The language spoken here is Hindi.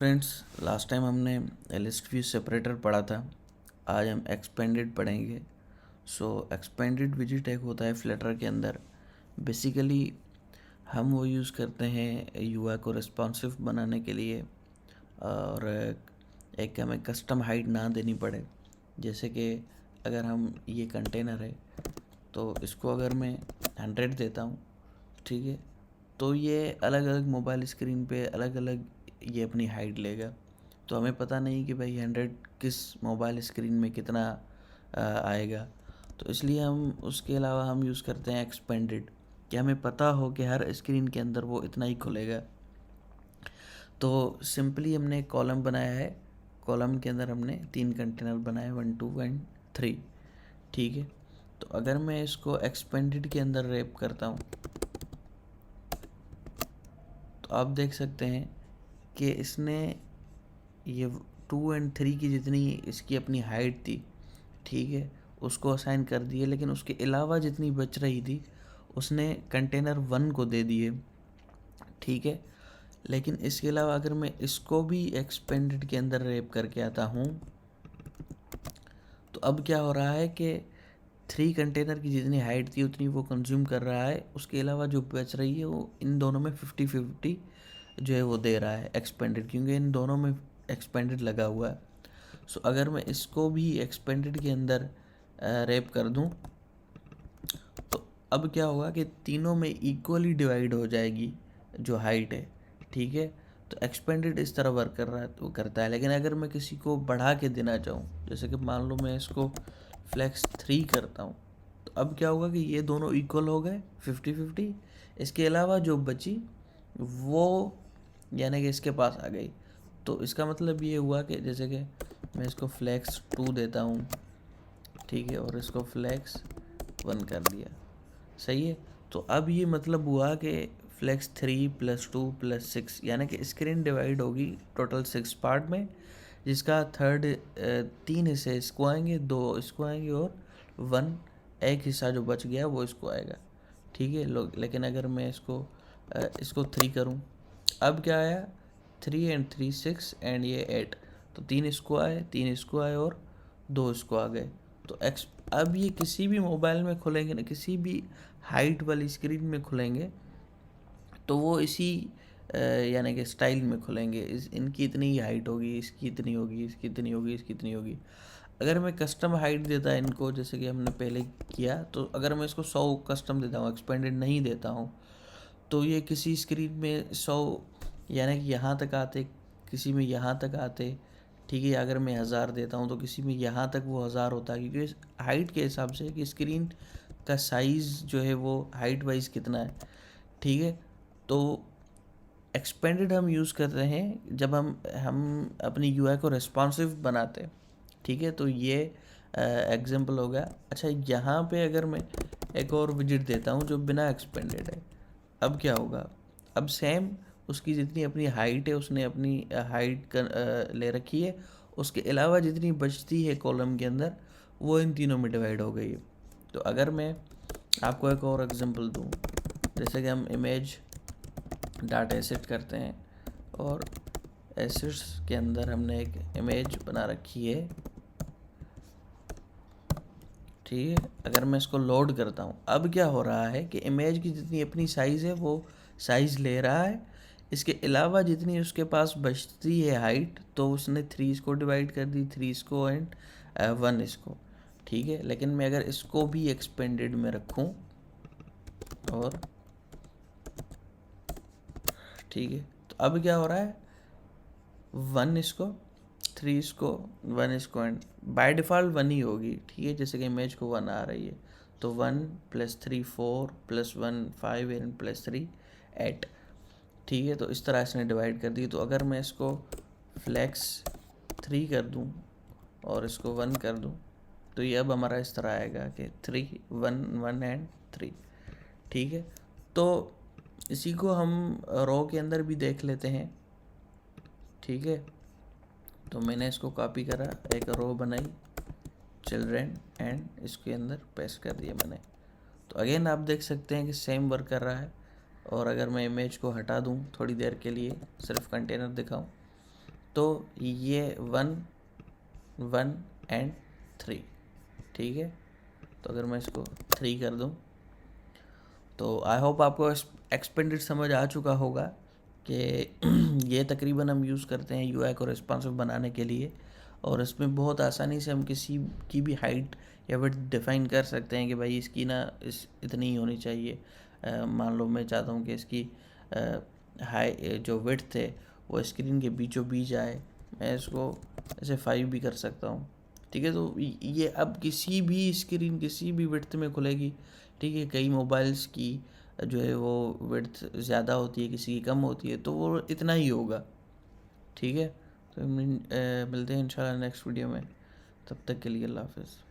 फ्रेंड्स, लास्ट टाइम हमने लिस्ट व्यू सेपरेटर पढ़ा था। आज हम एक्सपेंडेड पढ़ेंगे। एक्सपेंडेड विजिट एक होता है फ्लटर के अंदर। बेसिकली हम वो यूज़ करते हैं यूआई को रिस्पॉन्सिव बनाने के लिए, और एक हमें कस्टम हाइट ना देनी पड़े। जैसे कि अगर हम ये कंटेनर है तो इसको अगर मैं 100 देता हूँ, ठीक है, तो ये अलग अलग मोबाइल स्क्रीन पे अलग अलग ये अपनी हाइट लेगा। तो हमें पता नहीं कि भाई 100 किस मोबाइल स्क्रीन में कितना आएगा। तो इसलिए हम उसके अलावा हम यूज़ करते हैं एक्सपेंडेड, कि हमें पता हो कि हर स्क्रीन के अंदर वो इतना ही खुलेगा। तो सिंपली हमने एक कॉलम बनाया है। कॉलम के अंदर हमने 3 कंटेनर बनाए, 1 2 एंड 3, ठीक है। तो अगर मैं इसको एक्सपेंडेड के अंदर रैप करता हूँ तो आप देख सकते हैं कि इसने ये 2 एंड 3 की जितनी इसकी अपनी हाइट थी, ठीक है, उसको असाइन कर दिए, लेकिन उसके अलावा जितनी बच रही थी उसने कंटेनर 1 को दे दिए, ठीक है। लेकिन इसके अलावा अगर मैं इसको भी एक्सपेंडेड के अंदर रैप करके आता हूँ तो अब क्या हो रहा है कि 3 कंटेनर की जितनी हाइट थी उतनी वो कंज्यूम कर रहा है। उसके अलावा जो बच रही है वो इन दोनों में 50-50 जो है वो दे रहा है एक्सपेंडेड, क्योंकि इन दोनों में एक्सपेंडेड लगा हुआ है। अगर मैं इसको भी एक्सपेंडेड के अंदर रैप कर दूं तो अब क्या होगा कि तीनों में इक्वली डिवाइड हो जाएगी जो हाइट है, ठीक है। तो एक्सपेंडेड इस तरह वर्क कर रहा है, तो करता है। लेकिन अगर मैं किसी को बढ़ा के देना चाहूँ, जैसे कि मान लो मैं इसको फ्लैक्स 3 करता हूँ, तो अब क्या होगा कि ये दोनों इक्वल हो गए 50-50। इसके अलावा जो बची वो यानी कि इसके पास आ गई। तो इसका मतलब ये हुआ कि जैसे कि मैं इसको फ्लैक्स 2 देता हूँ, ठीक है, और इसको फ्लैक्स 1 कर दिया, सही है। तो अब ये मतलब हुआ कि फ्लैक्स 3 + 2 + 6 यानी कि स्क्रीन डिवाइड होगी टोटल 6 पार्ट में, जिसका थर्ड 3 हिस्से इसको आएंगे, 2 इसको आएंगे और 1 एक हिस्सा जो बच गया वो इसको आएगा, ठीक है। लोग लेकिन अगर मैं इसको 3 करूं, अब क्या आया, 3 एंड 3 6 एंड ये 8। तो 3 इसको आए, 3 इसको आए और 2 इसको आ गए। तो अब ये किसी भी मोबाइल में खुलेंगे ना, किसी भी हाइट वाली स्क्रीन में खुलेंगे तो वो इसी यानी कि स्टाइल में खुलेंगे। इनकी इतनी ही हाइट होगी, इसकी इतनी होगी, इसकी इतनी होगी, इसकी इतनी होगी। अगर मैं कस्टम हाइट देता है इनको, जैसे कि हमने पहले किया, तो अगर मैं इसको 100 कस्टम देता हूँ, एक्सपेंडेड नहीं देता हूँ, तो ये किसी स्क्रीन में 100 यानी कि यहाँ तक आते, किसी में यहाँ तक आते, ठीक है। अगर मैं 1000 देता हूँ तो किसी में यहाँ तक वो 1000 होता है, क्योंकि हाइट के हिसाब से कि स्क्रीन का साइज़ जो है वो हाइट वाइज कितना है, ठीक है। तो एक्सपेंडेड हम यूज़ कर रहे हैं जब हम अपनी यूआई को रिस्पॉन्सिव बनाते हैं, ठीक है। तो ये एग्जांपल हो गया। अच्छा, यहाँ पे अगर मैं एक और विजिट देता हूँ जो बिना एक्सपेंडेड है, अब क्या होगा, अब सेम उसकी जितनी अपनी हाइट है उसने अपनी हाइट ले रखी है, उसके अलावा जितनी बचती है कॉलम के अंदर वो इन तीनों में डिवाइड हो गई है। तो अगर मैं आपको एक और एग्जांपल दूँ, जैसे कि हम इमेज डाटा एसेट करते हैं और एसेट्स के अंदर हमने एक इमेज बना रखी है, ठीक है। अगर मैं इसको लोड करता हूँ, अब क्या हो रहा है कि इमेज की जितनी अपनी साइज़ है वो साइज़ ले रहा है। इसके अलावा जितनी उसके पास बचती है हाइट, तो उसने 3 इसको डिवाइड कर दी, 3 इसको एंड 1 इसको, ठीक है। लेकिन मैं अगर इसको भी एक्सपेंडेड में रखूँ और ठीक है, तो अब क्या हो रहा है, 1 इसको, 3 इसको, 1 इसको एंड बाय डिफ़ॉल्ट 1 ही होगी, ठीक है। जैसे कि इमेज को 1 आ रही है, तो 1 + 3 4 + 1 5 एंड +3 8, ठीक है। तो इस तरह इसने डिवाइड कर दी। तो अगर मैं इसको फ्लैक्स 3 कर दूं और इसको 1 कर दूं, तो ये अब हमारा इस तरह आएगा कि 3 1 1 एंड 3, ठीक है। तो इसी को हम रो के अंदर भी देख लेते हैं, ठीक है। तो मैंने इसको कॉपी करा, एक रो बनाई चिल्ड्रेन एंड इसके अंदर पेस्ट कर दिया मैंने। तो अगेन आप देख सकते हैं कि सेम वर्क कर रहा है। और अगर मैं इमेज को हटा दूं थोड़ी देर के लिए, सिर्फ कंटेनर दिखाऊं, तो ये 1 1 एंड 3, ठीक है। तो अगर मैं इसको 3 कर दूं तो आई होप आपको एक्सपेंडेड समझ आ चुका होगा कि ये तकरीबन हम यूज़ करते हैं यूआई को रिस्पॉन्सिव बनाने के लिए, और इसमें बहुत आसानी से हम किसी की भी हाइट या विड्थ डिफ़ाइन कर सकते हैं कि भाई इसकी ना इस इतनी ही होनी चाहिए। मान लो मैं चाहता हूँ कि इसकी हाई जो विड्थ है वो स्क्रीन के बीचों बीच आए, मैं इसको ऐसे 5 भी कर सकता हूँ, ठीक है। तो ये अब किसी भी स्क्रीन किसी भी विड्थ में खुलेगी, ठीक है। कई मोबाइल्स की जो है वो विड्थ ज़्यादा होती है, किसी की कम होती है, तो वो इतना ही होगा, ठीक है। तो मिलते हैं इंशाल्लाह नेक्स्ट वीडियो में, तब तक के लिए अल्लाह हाफ़िज़।